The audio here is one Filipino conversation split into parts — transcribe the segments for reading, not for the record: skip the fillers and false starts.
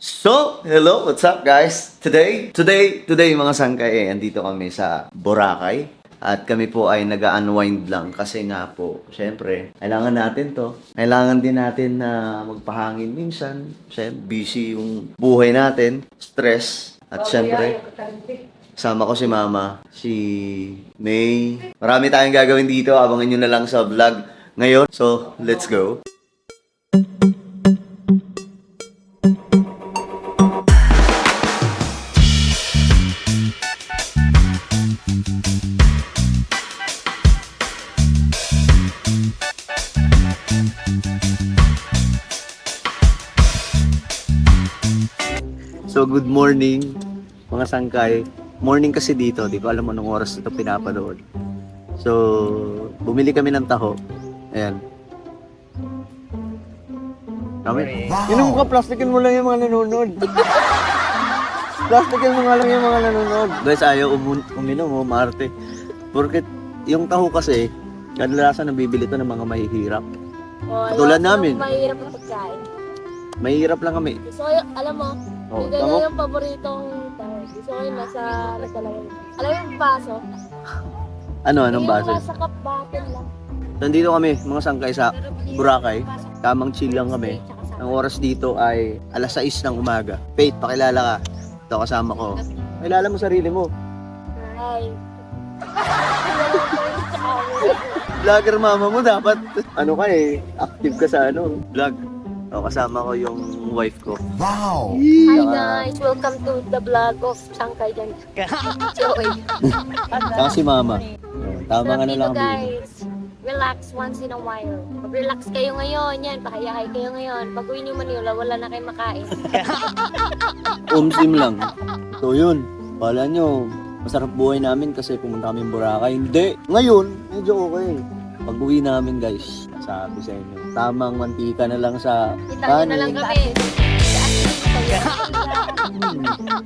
Hello, what's up guys? Today mga sangkay, andito kami sa Boracay. At kami po ay nag-unwind lang kasi nga po, syempre, kailangan natin to. Kailangan din natin na magpahangin minsan. Syempre, busy yung buhay natin, stress. At syempre, kasama ko si Mama, si May. Marami tayong gagawin dito, abangan nyo na lang sa vlog ngayon. So, let's go. So, good morning, mga sangkay. Morning kasi dito, di ko alam anong oras ito pinapanood. So, bumili kami ng taho. Ayan. Kami? Wow. Yun ang plastikin mo lang yung mga nanonood. Plastikin mo nga lang yung mga nanonood. Guys, ayaw uminom, maarte. Porque yung taho kasi, kadalasan nabibili to ng mga mahihirap. Katulad namin. Mahirap ang pagkain. Mahihirap lang kami. So, alam mo, yung ganyan yung paboritong tayo. Gusto ko yung nasa talaga. Alam mo yung baso? Anong baso? Yung nasa cup bottle lang. Nandito kami, mga sangkay sa Boracay. Tamang chill lang kami. Ang oras dito ay alas 6 ng umaga. Faith, pakilala ka. Ito kasama ko. Pakilala mo sarili mo. Hi. Vlogger mama mo dapat. Ano ka active ka sa vlog. O, kasama ko yung wife ko. Wow! Hi guys, welcome to the vlog of Sangkay Jan. Joey. Saka si Mama. Tama nga na lang. Guys, relax once in a while. Pag-relax kayo ngayon, yan, pakayahay kayo ngayon. Pag uwi niyo Manila, wala na kayong makain. Umsim lang. So yun, wala nyo, masarap buhay namin kasi pumunta kami Boracay. Hindi, ngayon, medyo okay. Pag uwi namin guys, sabi sa inyo, tamang mantika na lang sa Kita na lang kami.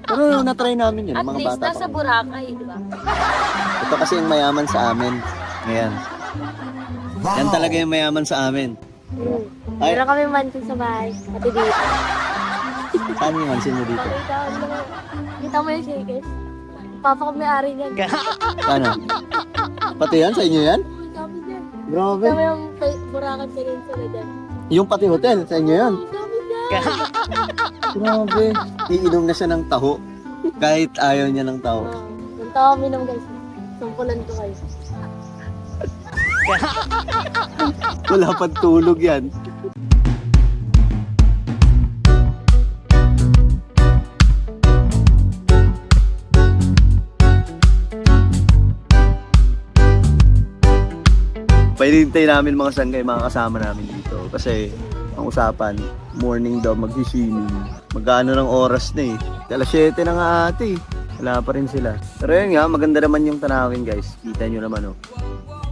Pero na-try namin yun, At mga least bata nasa pa. Boracay, di ba? Ito kasi yung mayaman sa amin. Ayan. Wow! Yan talaga yung mayaman sa amin. Ay. Meron kami mansion sa bahay. Pati dito. Saan yung mansin mo dito? Kita mo yung shakers. Papa ko may-ari niyan. Ano? Pati yan? Sa inyo yan? Kami dyan. Grabe. Kita mo yung Boracay Peninsula dyan. Yung pati hotel, sa inyo yan? Kami dyan. Grabe. Iinom na siya ng taho. Kahit ayaw niya ng taho. Punta kami ng guys. Sampulan ko kayo. Wala pang tulog yan. Painintay namin mga sangkay, mga kasama namin dito. Kasi ang usapan, morning daw magsiswimming. Magkano ng oras na Alas 7 na nga ate. Wala pa rin sila. Pero yun nga, maganda naman yung tanawin guys. Kita nyo naman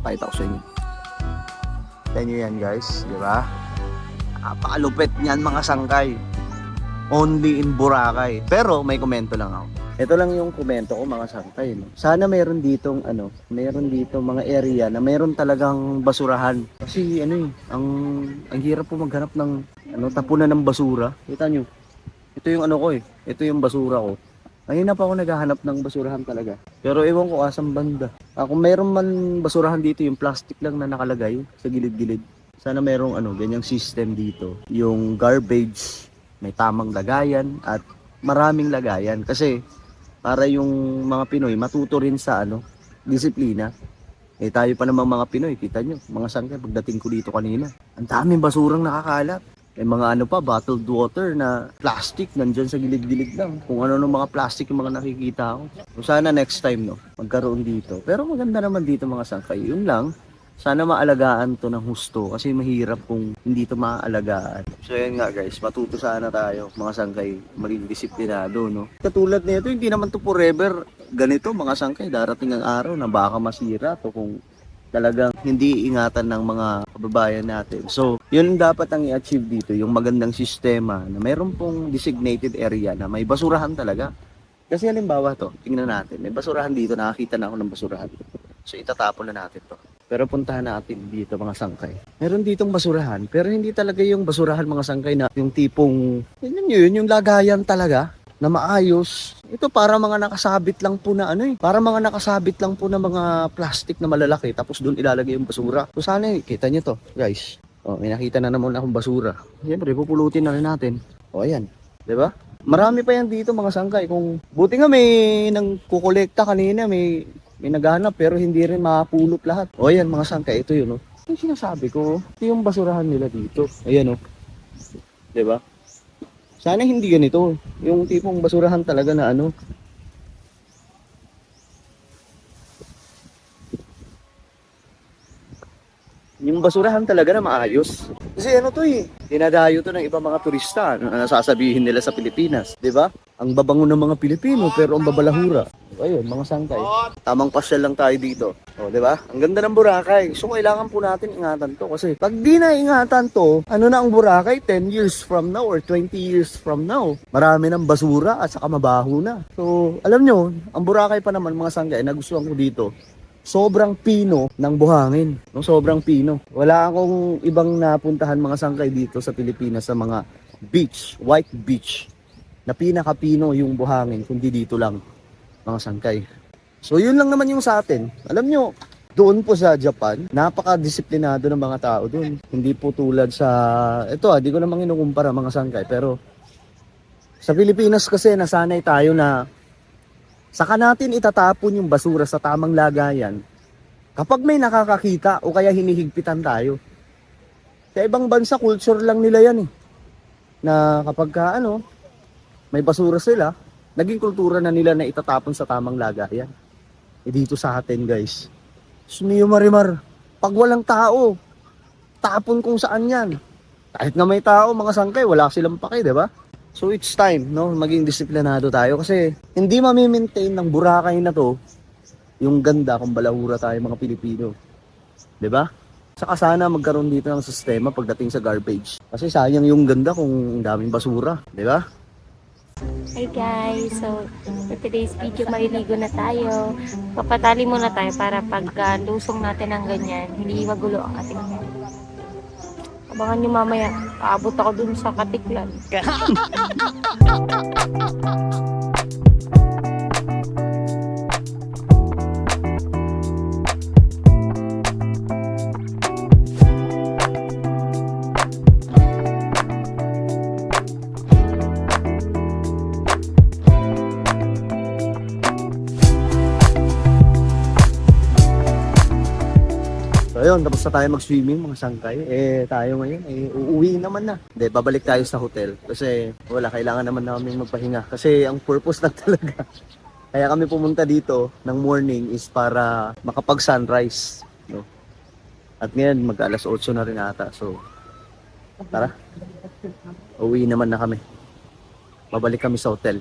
Pakita ko sa inyo. Kita nyo yan guys, di ba? Napakalupit niyan mga sangkay. Only in Boracay. Pero may komento lang ako. Ito lang yung komento ko mga sangkay. Sana mayroon ditong mga area na mayroon talagang basurahan. Kasi ang hirap po maghanap ng tapunan ng basura. Kita nyo. Ito yung Ito yung basura ko. Kanina pa ako naghahanap ng basurahan talaga. Pero ewan ko asang banda. Kung mayroon man basurahan dito, yung plastic lang na nakalagay sa gilid-gilid. Sana mayroong ganyang system dito. Yung garbage, may tamang lagayan at maraming lagayan. Kasi para yung mga Pinoy matuto rin sa disiplina. Tayo pa namang mga Pinoy, kita nyo, mga sangkay, pagdating ko dito kanina, ang daming basurang nakakalat. May mga bottled water na plastic nandyan sa gilid-gilid lang. Kung ano ng mga plastic yung mga nakikita ko. So sana next time magkaroon dito. Pero maganda naman dito mga sangkay. Yun lang, sana maalagaan to ng husto kasi mahirap kung hindi to maaalagaan. So yun nga guys, matuto sana tayo mga sangkay, maging disiplinado Katulad nito, hindi naman to forever ganito mga sangkay. Darating ang araw na baka masira to kung talagang hindi ingatan ng mga kababayan natin. So, yun dapat ang i-achieve dito, yung magandang sistema na mayroon pong designated area na may basurahan talaga. Kasi halimbawa tingnan natin, may basurahan dito, nakakita na ako ng basurahan. So, itatapon na natin to. Pero puntahan natin dito mga sangkay. Meron ditong basurahan, pero hindi talaga yung basurahan mga sangkay na yung tipong, yun, yung lagayan talaga na maayos. Ito para mga nakasabit lang po na para mga nakasabit lang po na mga plastic na malalaki tapos doon ilalagay yung basura. So sana kita nyo to, guys. Oh, may nakita na naman akong basura. Siyempre, pupulutin na rin natin. O, ayan. 'Di ba? Marami pa yan dito mga sangkay. Kung buti nga may nang kukolekta kanina, may naghahanap pero hindi rin mapulot lahat. O, ayan mga sangkay, ito yun, oh. Yung sinasabi ko, ito yung basurahan nila dito. Ayan, oh. 'Di ba? Sana hindi ganito. Yung tipong basurahan talaga na yung basurahan talaga na maayos. Kasi to dinadayo to ng ibang mga turista na nasasabihin nila sa Pilipinas. 'Di ba? Ang babango ng mga Pilipino pero ang babalahura. Ayun, mga sangkay. Tamang pasyal lang tayo dito. O, 'di ba? Ang ganda ng Boracay. So kailangan po natin ingatan to kasi pag di na ingatan to, na ang Boracay 10 years from now or 20 years from now? Marami ng basura at saka mabaho na. So, alam nyo, ang Boracay pa naman mga sangkay, nagustuhan ko dito. Sobrang pino ng buhangin. No, sobrang pino. Wala akong ibang napuntahan mga sangkay dito sa Pilipinas sa mga beach, white beach, na pinakapino yung buhangin, kundi dito lang mga sangkay. So yun lang naman yung sa atin. Alam nyo, doon po sa Japan, napaka-disiplinado ng mga tao doon. Hindi po tulad sa, di ko namang inukumpara mga sangkay, pero sa Pilipinas kasi nasanay tayo na saka natin itatapon yung basura sa tamang lagayan kapag may nakakakita o kaya hinihigpitan tayo. Sa ibang bansa, culture lang nila yan na kapag may basura sila, naging kultura na nila na itatapon sa tamang lagayan. Dito sa atin, guys, sumiyo marimar, pag walang tao, tapon kung saan yan. Kahit nga may tao, mga sangkay, wala silang pake, di ba? So it's time, maging disiplinado tayo kasi hindi mami-maintain ng Boracay na to yung ganda kung balahura tayo mga Pilipino. 'Di ba? Saka sana magkaroon dito ng sistema pagdating sa garbage. Kasi sayang yung ganda kung daming basura, 'di ba? Hi guys, so for today's video maliligo na tayo. Papatali muna tayo para pag lusong natin ng ganyan, hindi magulo ang ating hair. Abangan nyo mamaya, aabot ako dun sa Katiklan. So ayun, tapos na tayo mag-swimming mga sangkay. Tayo ngayon, uuwi naman na. Hindi, babalik tayo sa hotel. Kasi wala, kailangan naman namin magpahinga. Kasi ang purpose lang talaga. Kaya kami pumunta dito ng morning is para makapag-sunrise. No? At ngayon, mag-alas 8 na rin ata. So, tara. Uuwi naman na kami. Babalik kami sa hotel.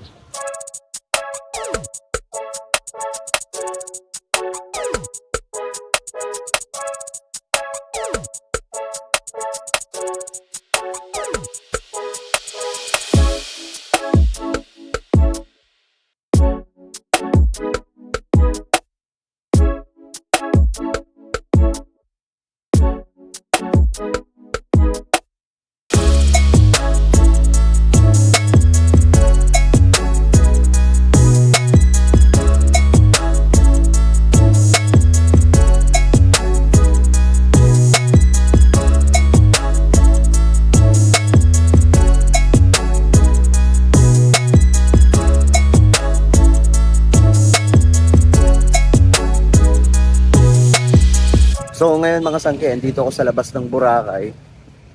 So ngayon mga sangkay, dito ako sa labas ng Boracay.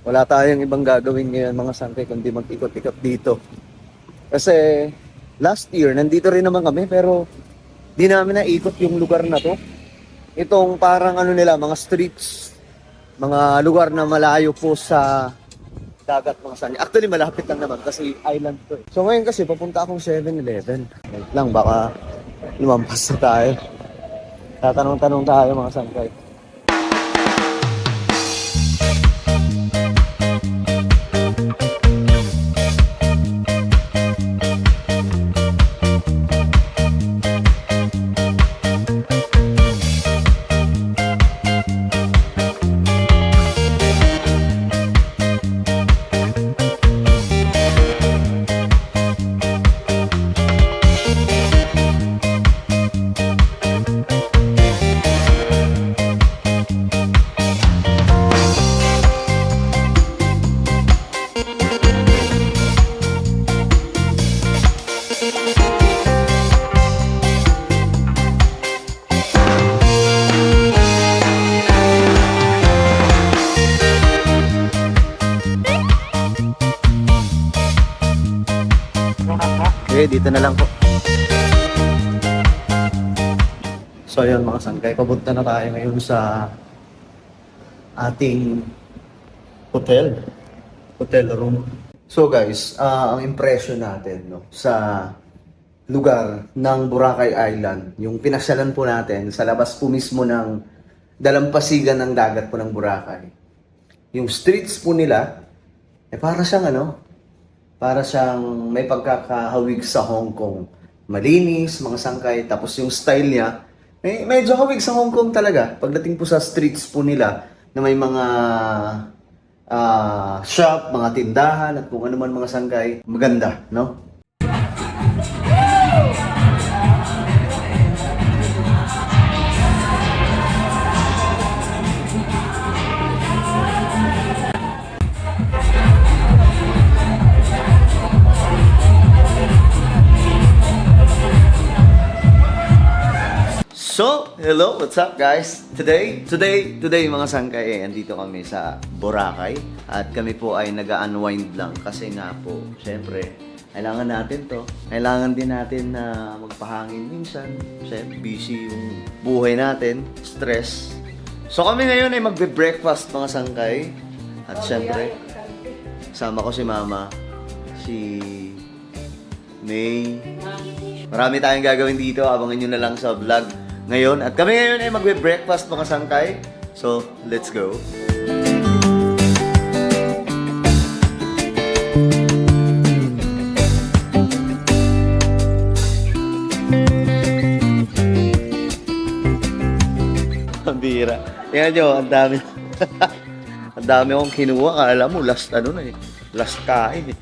Wala tayong ibang gagawin ngayon mga sangkay kundi mag-ikot-ikot dito. Kasi last year nandito rin naman kami pero di namin naikot yung lugar na to. Itong parang nila, mga streets, mga lugar na malayo po sa dagat mga sangkay. Actually malapit lang naman kasi island to eh. So ngayon kasi papunta akong 7-Eleven. Wait lang, baka lumampas na tayo. Tatanong-tanong tayo mga sangkay. Okay, dito na lang po. So yun mga sangkay, papunta na tayo ngayon sa ating hotel room. So guys, ang impression natin no, sa lugar ng Boracay Island, yung pinasyalan po natin sa labas po mismo ng dalampasigan ng dagat po ng Boracay. Yung streets po nila, para siyang para siyang may pagkakahawig sa Hong Kong. Malinis, mga sangkay, tapos yung style niya, medyo hawig sa Hong Kong talaga. Pagdating po sa streets po nila, na may mga shop, mga tindahan, at kung ano man mga sangkay, maganda, no? So, hello, what's up guys? Today mga sangkay, andito kami sa Boracay at kami po ay nag-unwind lang kasi nga po, syempre, kailangan natin to. Kailangan din natin na magpahangin minsan. Syempre, busy yung buhay natin, stress. So kami ngayon ay magbe-breakfast mga sangkay at syempre, sama ko si Mama, si May. Marami tayong gagawin dito, abangan nyo na lang sa vlog ngayon. At kami ngayon ay magbe-breakfast mga sangkay. So, let's go. Ang bira. Tingnan nyo, ang dami. Ang dami akong kinuha. Alam mo, last last kain eh.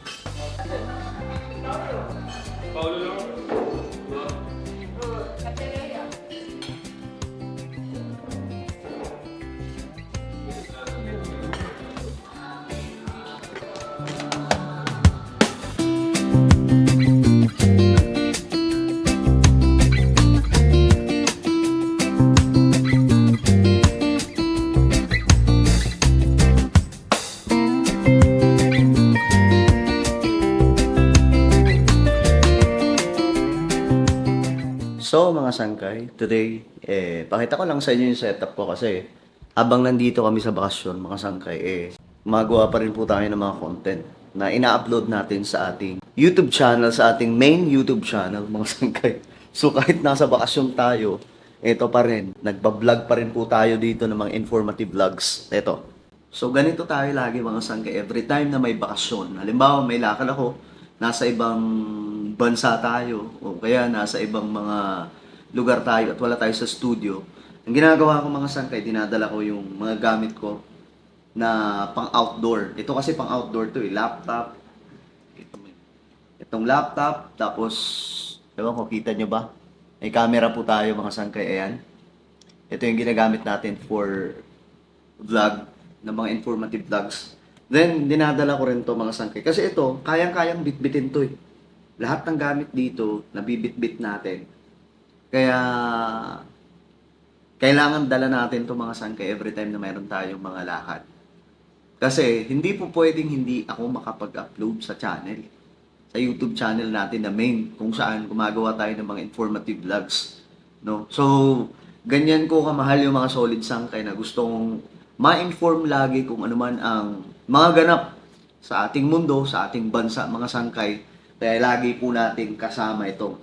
So mga sangkay, today, pakita ko lang sa inyo yung setup ko kasi habang nandito kami sa bakasyon, mga sangkay, magawa pa rin po tayo ng mga content na ina-upload natin sa ating YouTube channel, sa ating main YouTube channel, mga sangkay. So kahit nasa bakasyon tayo, ito pa rin, nagbablog pa rin po tayo dito ng mga informative vlogs. Ito. So ganito tayo lagi mga sangkay, every time na may bakasyon. Halimbawa, may lakad ako, nasa ibang bansa tayo o kaya nasa ibang mga lugar tayo at wala tayo sa studio. Ang ginagawa ko mga sangkay, dinadala ko yung mga gamit ko na pang-outdoor. Ito kasi pang-outdoor to laptop. Itong laptop, tapos, ewan ko, kita nyo ba? May camera po tayo mga sangkay, ayan. Ito yung ginagamit natin for vlog, ng mga informative vlogs. Then, dinadala ko rin to mga sangkay. Kasi ito, kayang-kayang bitbitin to eh. Lahat ng gamit dito, nabibitbit natin. Kaya, kailangan dala natin to mga sangkay every time na mayroon tayong mga lakad. Kasi, hindi po pwedeng hindi ako makapag-upload sa channel. Sa YouTube channel natin na main, kung saan gumagawa tayo ng mga informative vlogs. No? So, ganyan ko kamahal yung mga solid sangkay na gustong ma-inform lagi kung ano man ang mga ganap sa ating mundo, sa ating bansa, mga sangkay. Kaya lagi po natin kasama itong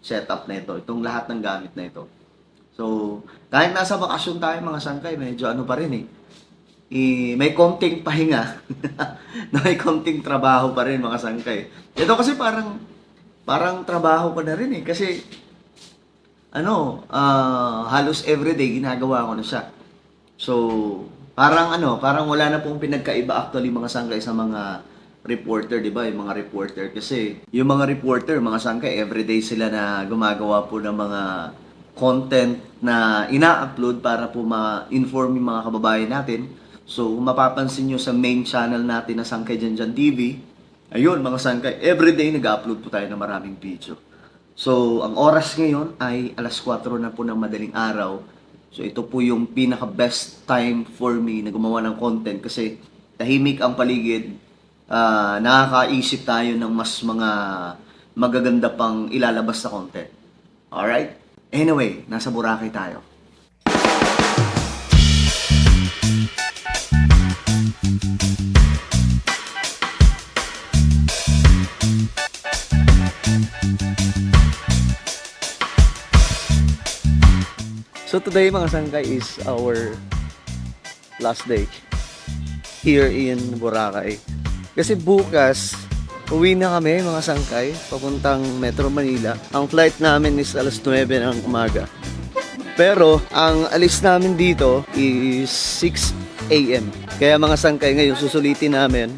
setup na ito, itong lahat ng gamit na ito. So, kahit nasa bakasyon tayo mga sangkay, medyo ano pa rin may konting pahinga, na may konting trabaho pa rin mga sangkay. Ito kasi parang trabaho pa na rin kasi halos everyday ginagawa ko na siya. So, parang wala na pong pinagkaiba actually mga sangkay sa mga reporter, di ba? Yung mga reporter kasi yung mga reporter, mga sangkay, everyday sila na gumagawa po ng mga content na ina-upload para po ma-inform yung mga kababayan natin. So, kung mapapansin nyo sa main channel natin na Sangkay Janjan TV, ayun mga sangkay, everyday nag-upload po tayo ng maraming video. So, ang oras ngayon ay alas 4 na po ng madaling araw. So, ito po yung pinaka-best time for me na gumawa ng content kasi tahimik ang paligid. Nakakaisip tayo ng mas mga magaganda pang ilalabas sa content. Alright? Anyway, nasa Boracay tayo. So today mga sangkay is our last day here in Boracay. Kasi bukas, uwi na kami mga sangkay, papuntang Metro Manila. Ang flight namin is alas 9 ng umaga. Pero ang alis namin dito is 6 a.m. Kaya mga sangkay ngayon susulitin namin.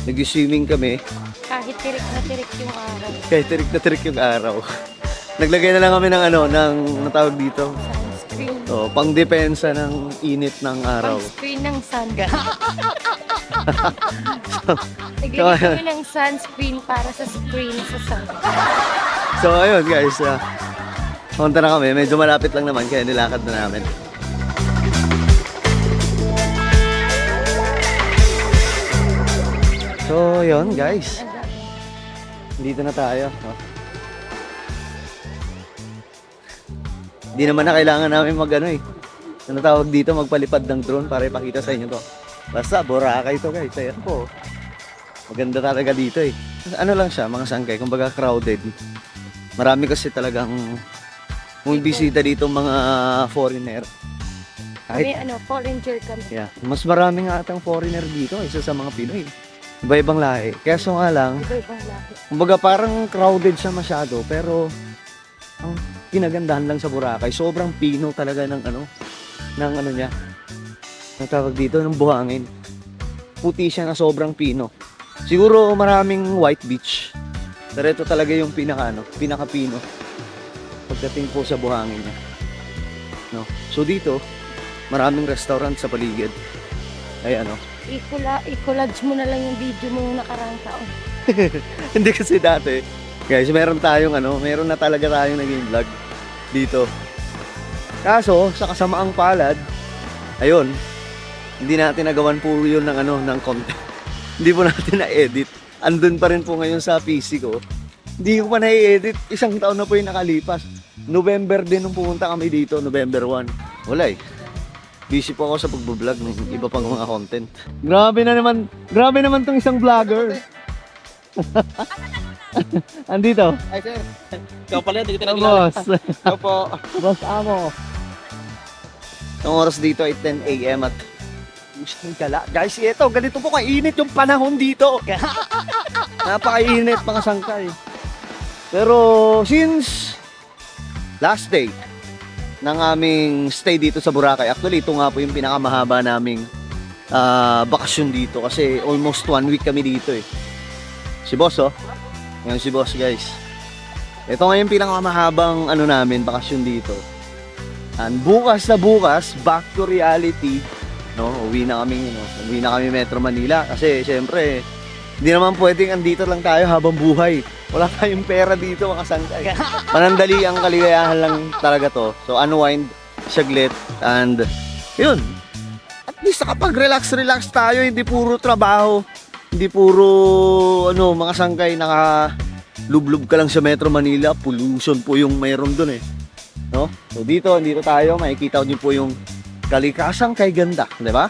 Nag-swimming kami. Kahit tirik na tirik yung araw. Kahit tirik na tirik yung araw. Naglagay na lang kami ng ano tawag dito. Sunscreen. Oh, pang-depensa ng init ng araw. Sunscreen ng sun. Naglagay kami ng sunscreen para sa screen sa sun. So ayun guys, punta na kami. Medyo malapit lang naman kaya nilakad na namin. So yun guys, dito na tayo. Hindi naman na kailangan namin ano tawag dito, magpalipad ng drone para ipakita sa inyo to. Basta Boracay to guys. Ayan po. Maganda talaga dito eh. Ano lang siya, mga sangkay, kumbaga crowded. Marami kasi talagang bumibisita dito mga foreigner. Kami foreigner kami. Yeah, mas marami nga atang foreigner dito isa sa mga Pinoy. Iba-ibang lahi. Kaya so nga lang, Iba-ibang lahi. kumbaga parang crowded siya masyado, pero ang kinagandahan lang sa Boracay, sobrang pino talaga ng niya. Ang tawag dito, ng buhangin. Puti siya na sobrang pino. Siguro maraming white beach. Pero ito talaga yung pinaka-pino. Pagdating po sa buhangin niya. No? So dito, maraming restaurant sa paligid. Ay I-collage mo na lang yung video mo nung nakaraang taon. Hindi kasi dati. Guys, meron na talaga tayong naging vlog dito. Kaso, sa kasamaang palad, ayun, hindi natin nagawan po yun ng content. Hindi po natin na-edit. Andun pa rin po ngayon sa PC ko. Hindi ko pa na-edit. Isang taon na po yung nakalipas. November din nung pumunta kami dito, November 1. Wala eh. Busy po ako sa pagbablog ng iba pang mga content. Grabe naman tong isang vlogger. Andito. Ay, sir. Ikaw pala, hindi kita Boss. Ikaw po. Boss Amo. Ang oras dito ay 10 a.m. at guys, ito, ganito po kainit yung panahon dito. Napakainit mga sangkay. Pero since last day ng aming stay dito sa Boracay, actually ito nga po yung pinakamahaba naming bakasyon dito kasi almost 1 week kami dito eh. Si Boss Ngayon si Boss guys. Ito nga yung pinakamahabang namin, bakasyon dito. And bukas back to reality. No, uwi na kami Metro Manila kasi syempre hindi naman pwedeng andito lang tayo habang buhay. Wala tayong pera dito mga sangkay. Panandali ang kaligayahan lang talaga to. So unwind, saglit, and yun. At least nakapag-relax tayo, hindi puro trabaho. Hindi puro mga sangkay naka-lublub ka lang sa Metro Manila. Pollution po yung mayroon dun eh. No? So dito tayo, makikita niyo po yung kalikasang kay ganda, di ba?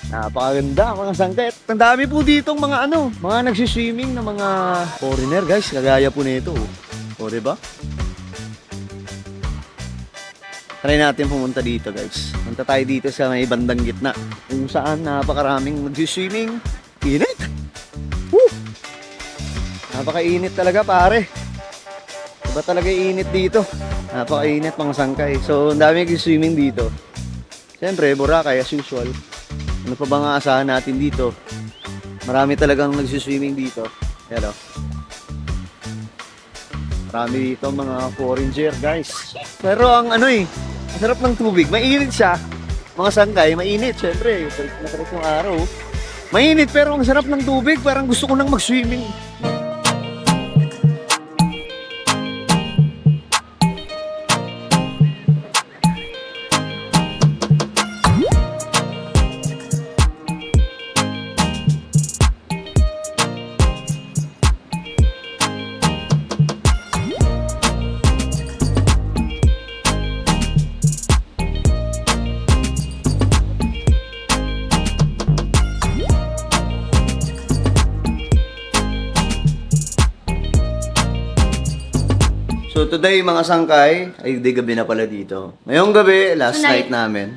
Napakaganda mga sangkay. Ang dami po ditong mga mga nagsiswimming na mga foreigner guys, kagaya po nito. O di ba? Try natin pumunta dito guys. Punta tayo dito sa may bandang gitna kung saan napakaraming nagsiswimming. Init! Woo! Napakainit talaga pare. Iba talaga init dito. Napakainit mga sangkay. So, ang dami nagsiswimming dito. Siyempre, Boracay as usual. Ano pa ba nga asahan natin dito? Marami talagang nagsiswimming dito. Hello. Marami dito mga foreigner guys. Pero ang sarap ng tubig. Mainit siya. Mga sangkay, mainit. Siyempre, nakarap yung araw. Mainit pero ang sarap ng tubig. Parang gusto ko nang mag-swimming. So today mga sangkay, ay di gabi na pala dito. Ngayong gabi, last Tonight. night namin.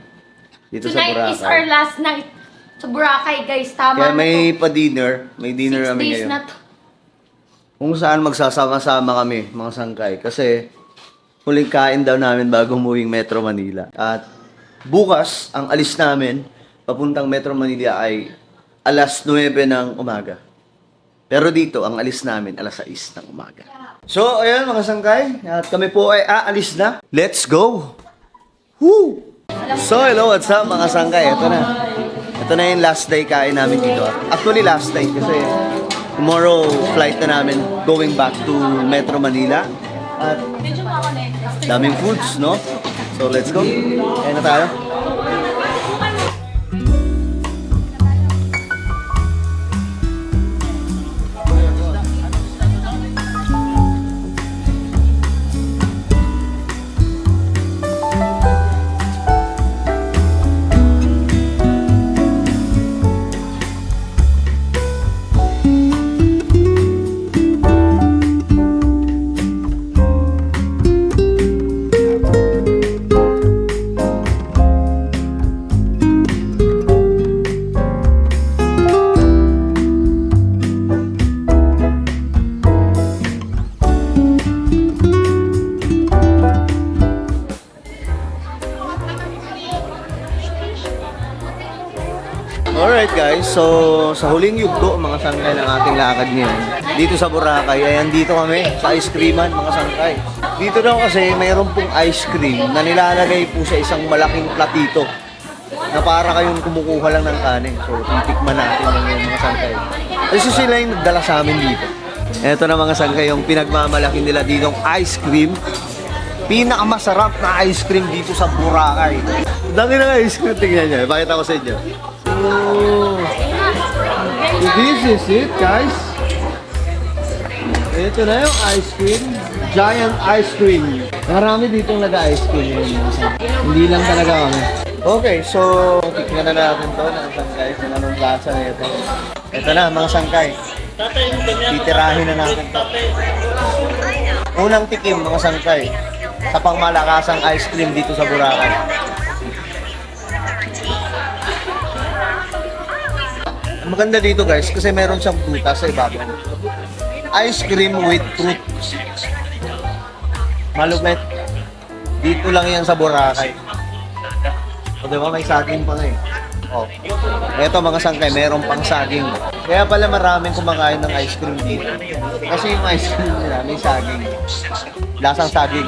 Dito sa Tonight is our Boracay. last night sa Boracay, guys. Tama Kaya na may to. pa-dinner. May dinner 6 kami days ngayon. na to. Kung saan magsasama-sama kami, mga sangkay. Kasi huling kain daw namin bago umuwing Metro Manila. At bukas, ang alis namin papuntang Metro Manila ay alas 9 ng umaga. Pero dito, ang alis namin alas 6 ng umaga. So, ayan mga sangkay. At kami po ay aalis na. Let's go! Woo! So, hello, what's up mga sangkay? Ito na. Ito na yung last day kain namin dito. Actually, last day kasi tomorrow flight na namin going back to Metro Manila. At daming foods, no? So, let's go. Kain na tayo. Alright guys, so sa huling yugto mga sangkay ng ating lakad ngayon dito sa Boracay, ayan dito kami sa ice creaman mga sangkay. Dito daw kasi mayroon pong ice cream na nilalagay po sa isang malaking platito na para kayong kumukuha lang ng kanin. So titikman natin ng mga sangkay. Kasi sila yung nagdala sa amin dito. Ito na mga sangkay yung pinagmamalaki nila ditong ice cream. Pinakamasarap na ice cream dito sa Boracay. Dami na ice cream, tingnan nyo. Pakita ko sa inyo. Oh. This is it, guys. Ito na yung ice cream. Giant ice cream. Marami ditong nag-ice cream. Hindi lang talaga kami. Okay, so tikman na natin to ng sangkay. Kung anong lasa na ito. Ito na, mga sangkay. Titirahin na natin to. Unang tikim, mga sangkay. Sa pangmalakasang ice cream dito sa Boracay. Ang maganda dito guys, kasi meron siyang prutas sa ibabaw. Ice cream with fruit. Malupit. Dito lang yan sa Boracay. O diba, may saging pa nga eh. Oh. Eto mga sangkay, meron pang saging. Kaya pala maraming kumakain ng ice cream dito. Kasi yung ice cream nila, may saging. Lasang saging.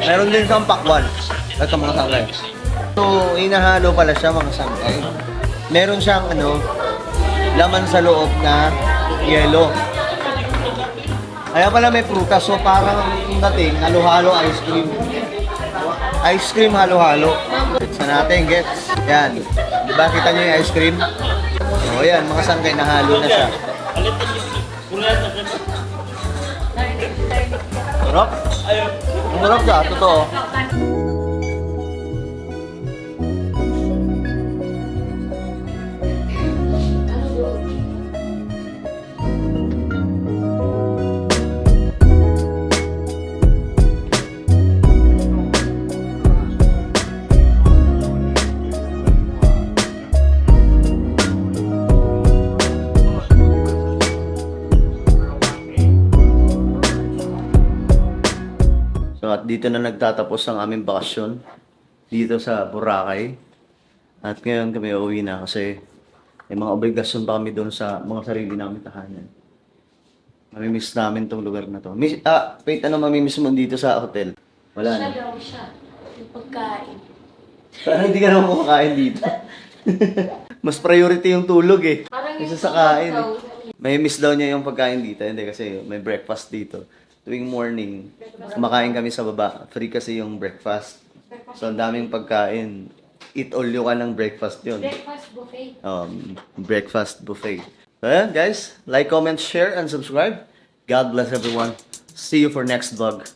Meron din siyang pakwan. Ito mga sangkay. So, inahalo pala siya mga sangkay. Meron siyang laman sa loob na yelo. Kaya pala may prutas. So, parang yung dating, halo-halo ice cream. Ice cream halo-halo. Gets na natin, gets. Yan. Diba, kita nyo yung ice cream? O, yan, mga sangkay, nahalo na siya. Sarap. Ang sarap siya, totoo. So at dito na nagtatapos ang aming bakasyon dito sa Boracay. At ngayon kami uuwi na kasi may mga obligasyon pa kami doon sa mga sarili namin tahanan. Mamimiss namin tong lugar na to. Wait, ano mamimiss mo dito sa hotel? Wala na. Siya daw siya. Yung pagkain. Parang hindi ka naman kumakain dito. Mas priority yung tulog eh. Parang Kaysa yung sa kain daw. May miss daw niya yung pagkain dito. Hindi kasi may breakfast dito. Tuwing morning, kumakain kami sa baba. Free kasi yung breakfast. So, ang daming pagkain. Eat all you can ng breakfast yun. Breakfast buffet. Breakfast buffet. So, ayan, guys. Like, comment, share, and subscribe. God bless everyone. See you for next vlog.